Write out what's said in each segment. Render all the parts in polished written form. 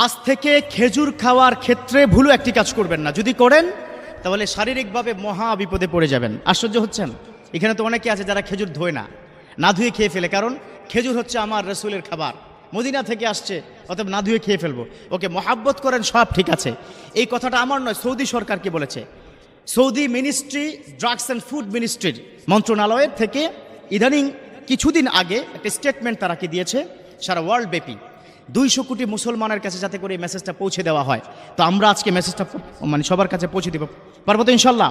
আজ থেকে খেজুর খাওয়ার ক্ষেত্রে ভুলও একটি কাজ করবেন না। যদি করেন তাহলে শারীরিকভাবে মহা বিপদে পড়ে যাবেন। আশ্চর্য হচ্ছেন, এখানে তো অনেকে আছে যারা খেজুর ধোয় না, না ধুয়ে খেয়ে ফেলে। কারণ খেজুর হচ্ছে আমার রসুলের খাবার, মদিনা থেকে আসছে, অতএব না ধুয়ে খেয়ে ফেলবো। ওকে মহাব্বত করেন, সব ঠিক আছে। এই কথাটা আমার নয়, সৌদি সরকারকে বলেছে। Saudi ministry, drugs and food মিনিস্ট্রির মন্ত্রণালয়ের থেকে ইদানিং কিছুদিন আগে একটা স্টেটমেন্ট তারা কি দিয়েছে, সারা ওয়ার্ল্ড ব্যাপী 200 কোটি মুসলমানের কাছে যাতে করে এই মেসেজটা পৌঁছে দেওয়া হয়। তো আমরা আজকে মেসেজটা মানে সবার কাছে পৌঁছে দিব, পারবো তো ইনশাল্লাহ।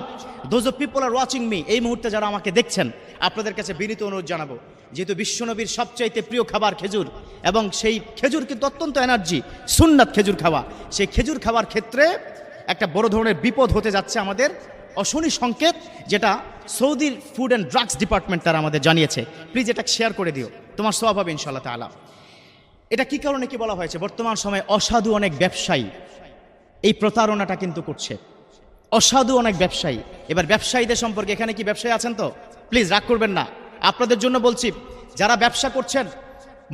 Those of people are watching me, এই মুহূর্তে যারা আমাকে দেখছেন, আপনাদের কাছে বিনীত অনুরোধ জানাবো, যেহেতু বিশ্বনবীর সবচাইতে প্রিয় খাবার খেজুর, এবং সেই খেজুর কিন্তু অত্যন্ত এনার্জি, সুন্নাত খেজুর খাওয়া, সেই খেজুর খাওয়ার ক্ষেত্রে একটা বড় ধরনের বিপদ হতে যাচ্ছে আমাদের, অশনি সংকেত, যেটা সৌদির ফুড অ্যান্ড ড্রাগস ডিপার্টমেন্ট তারা আমাদের জানিয়েছে। প্লিজ এটা শেয়ার করে দিও, তোমার সওয়াব হবে ইনশাআল্লাহ তাআলা। এটা কি কারণে কি বলা হয়েছে? বর্তমান সময়ে অসাধু অনেক ব্যবসায়ী এই প্রতারণাটা কিন্তু করছে, অসাধু অনেক ব্যবসায়ী। এবার ব্যবসায়ীদের সম্পর্কে, এখানে কি ব্যবসায়ী আছেন তো? প্লিজ রাগ করবেন না, আপনাদের জন্য বলছি, যারা ব্যবসা করছেন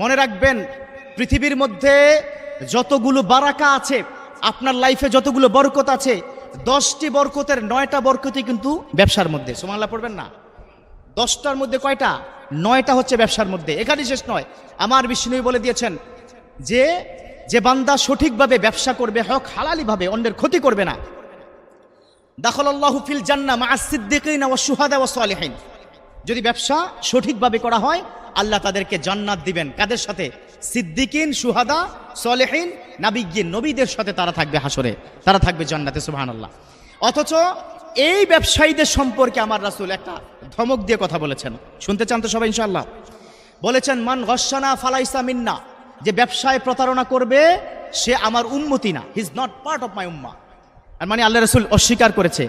মনে রাখবেন, পৃথিবীর মধ্যে যতগুলো বারাকা আছে, আপনার লাইফে যতগুলো বরকত আছে, 10টি বরকতের 9টা বরকতই কিন্তু ব্যবসার মধ্যে। সুবহানাল্লাহ পড়বেন না? 10টার মধ্যে কয়টা? 9টা হচ্ছে ব্যবসার মধ্যে। এখানে শেষ নয়, আমার বিষ্ণু বলে দিয়েছেন যে যে বান্দা সঠিকভাবে ব্যবসা করবে, হক হালালিভাবে, অন্যের ক্ষতি করবে না, দাখালাল্লাহু ফিল জান্নাহ মা'আস সিদ্দিকিনা ওয়াশ শুহাদা ওয়াস সালিহিন। যদি ব্যবসা সঠিকভাবে করা হয়, আল্লাহ তাদেরকে জান্নাত দিবেন। কাদের সাথে? সিদ্দিকিন, শুহাদা, সালেহিন, নাবিয়্যিন, নবীদের সাথে তারা থাকবে হাসরে, তারা থাকবে জান্নাতে। সুবহানাল্লাহ। অথচ এই ব্যবসায়ীদের সম্পর্কে আমার রাসূল একটা ধমক দিয়ে কথা বলেছেন, শুনতে চান তো সবাই ইনশাআল্লাহ? বলেছেন, মান গশশানা ফালাইসা মিন্না, যে ব্যবসায় প্রতারণা করবে সে আমার উম্মতি না, he is not part of my উম্মাহ। আর মানে আল্লাহ রাসূল অস্বীকার করেছে,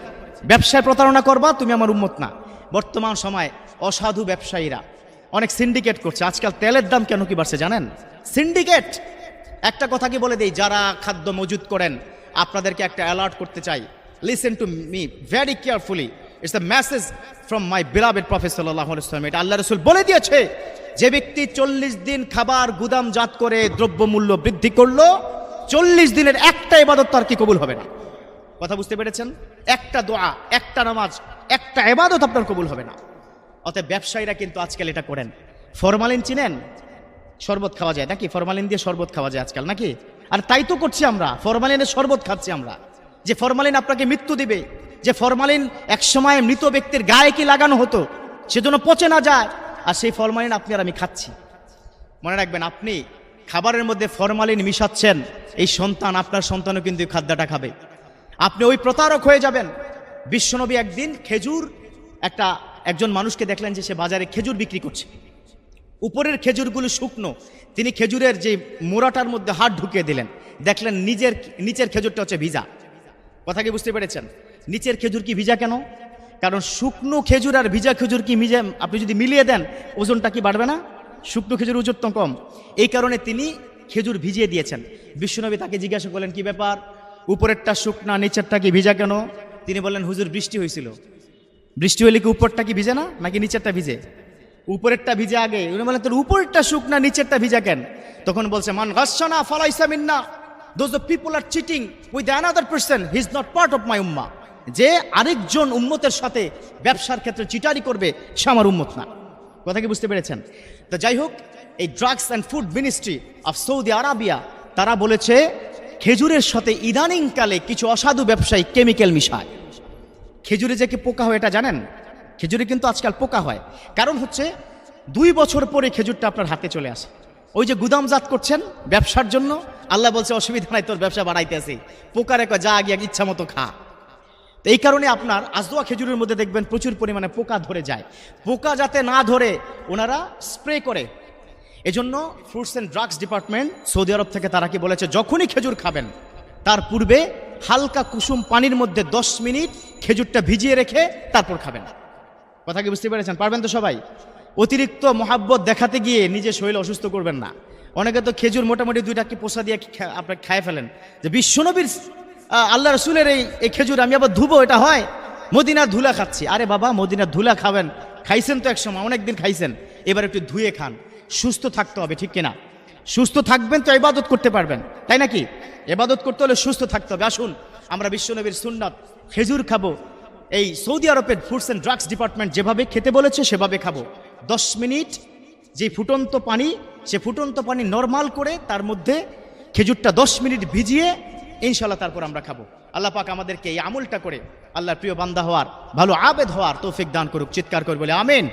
ব্যবসায় প্রতারণা করবা তুমি আমার উম্মত না। বর্তমান সময় অসাধু ব্যবসায়ীরা অনেক সিন্ডিকেট করছে। আজকাল তেলের দাম কেন কি বাড়ছে জানেন? সিন্ডিকেট। একটা কথা কি বলে দেই, যারা খাদ্য মজুদ করেন, আপনাদেরকে একটা অ্যালার্ট করতে চাই, listen to me very carefully, it's the message from my beloved prophet সাল্লাল্লাহু আলাইহি ওয়াসাল্লাম। এটা আল্লাহ রাসূল বলে দিয়েছে, যে ব্যক্তি 40 দিন খাবার গুদামজাত করে দ্রব্যমূল্য বৃদ্ধি করলো, 40 দিনের একটা ইবাদত তার কি কবুল হবে না। কথা বুঝতে পেরেছেন? একটা দোয়া, একটা নামাজ, একটা ইবাদত আপনার কবুল হবে না। অতএব ব্যবসায়ীরা কিন্তু আজকাল এটা করেন। ফরমালিন চিনেন? শরবত খাওয়া যায় নাকি? ফরমালিন দিয়ে শরবত খাওয়া যায় আজকাল নাকি? আর তাই তো করছি আমরা, ফরমালিনের শরবত খাচ্ছি আমরা। যে ফরমালিন আপনাকে মৃত্যু দিবে, যে ফরমালিন একসময় মৃত ব্যক্তির গায়ে কি লাগানো হতো সেজন্য পচে না যায়, আর সেই ফরমালিন আপনি আর আমি খাচ্ছি। মনে রাখবেন, আপনি খাবারের মধ্যে ফরমালিন মিশাচ্ছেন, এই সন্তান, আপনার সন্তানও কিন্তু এই খাদ্যটা খাবে। আপনি ওই প্রতারক হয়ে যাবেন। বিশ্বনবী একদিন একজন মানুষকে দেখলেন যে সে বাজারে খেজুর বিক্রি করছে। উপরের খেজুরগুলো শুকনো, তিনি খেজুরের যে মোড়াটার মধ্যে হাত ঢুকিয়ে দিলেন, দেখলেন নিচের খেজুরটা হচ্ছে ভিজা। কথা কি বুঝতে পেরেছেন? নিচের খেজুর কি ভিজা কেন? কারণ শুকনো খেজুর আর ভিজা খেজুর কি আপনি যদি মিলিয়ে দেন, ওজনটা কি বাড়বে না? শুকনো খেজুর ওজন তো কম। এই কারণে তিনি খেজুর ভিজিয়ে দিয়েছেন। বিশ্বনবী তাকে জিজ্ঞাসা করলেন, কি ব্যাপার, উপরেরটা শুকনা, নিচেরটা কি ভিজা কেন? তিনি বললেন, হুজুর বৃষ্টি হয়েছিল। বৃষ্টি হলে কি উপরটা কি ভিজে না, নাকি নিচেরটা ভিজে? উপরেরটা ভিজে আগে। উনি বলেন, তোর উপরেরটা শুকনা, নিচেরটা ভিজা কেন? তখন বলছে, মান গাসসানা ফালাইসা মিন্না, those the people are cheating with another person, he is not part of my উম্মাহ। যে আরেকজন উম্মতের সাথে ব্যবসার ক্ষেত্রে চিটারি করবে, সে আমার উম্মত না। কথা কি বুঝতে পেরেছেন? তো যাই হোক, এই drugs and food ministry of Saudi Arabia তারা বলেছে, খেজুরের সাথে ইদানিংকালে কিছু অসাধু ব্যবসায়ী কেমিক্যাল মিশায়। খেজুরে যে কি পোকা হয় এটা জানেন? খেজুরে কিন্তু আজকাল পোকা হয়, কারণ হচ্ছে 2 বছর পরে খেজুরটা আপনার হাতে চলে আসে। ওই যে গুদামজাত করছেন ব্যবসার জন্য, আল্লাহ বলছে অসুবিধা নাই, তোর ব্যবসা বাড়াইতে আছে, পোকারে যা গিয়ে ইচ্ছা মতো খা। তো এই কারণে আপনার আজদোয়া খেজুরের মধ্যে দেখবেন প্রচুর পরিমাণে পোকা ধরে যায়। পোকা যাতে না ধরে ওনারা স্প্রে করে। এজন্য fruits and drugs department Saudi Arab থেকে তারা কি বলেছে, যখনই খেজুর খাবেন তার পূর্বে হালকা কুসুম পানির মধ্যে 10 মিনিট খেজুরটা ভিজিয়ে রেখে তারপর খাবেন। কথা কি বুঝতে পেরেছেন? পারবেন তো সবাই? অতিরিক্ত মহাব্বত দেখাতে গিয়ে নিজের শরীর অসুস্থ করবেন না। অনেকে তো খেজুর মোটামুটি 2টা কি পোষা দিয়ে আপনার খায় ফেলেন, যে বিশ্বনবীর আল্লাহ রসুলের এই খেজুর আমি আবার ধুবো, এটা হয়? মদিনার ধুলা খাচ্ছি। আরে বাবা, মদিনার ধুলা খাবেন, খাইছেন তো একসময়, অনেকদিন খাইছেন, এবার একটু ধুয়ে খান, সুস্থ থাকতে হবে, ঠিক কিনা? সুস্থ থাকবেন তো ইবাদত করতে পারবেন, তাই নাকি? ইবাদত করতে হলে সুস্থ থাকতে হবে। আসুন আমরা বিশ্বনবীর সুন্নাত খেজুর খাবো। এই সৌদি আরবের ফুডস অ্যান্ড ড্রাগস ডিপার্টমেন্ট যেভাবে খেতে বলেছে সেভাবে খাবো। 10 মিনিট যে ফুটন্ত পানি, সে ফুটন্ত পানি নরমাল করে তার মধ্যে খেজুরটা 10 মিনিট ভিজিয়ে ইনশাআল্লাহ তারপর আমরা খাবো। আল্লাহ পাক আমাদেরকে এই আমলটা করে আল্লাহর প্রিয় বান্দা হওয়ার, ভালো আবেদ হওয়ার তৌফিক দান করুক। চিৎকার করে বলে আমিন।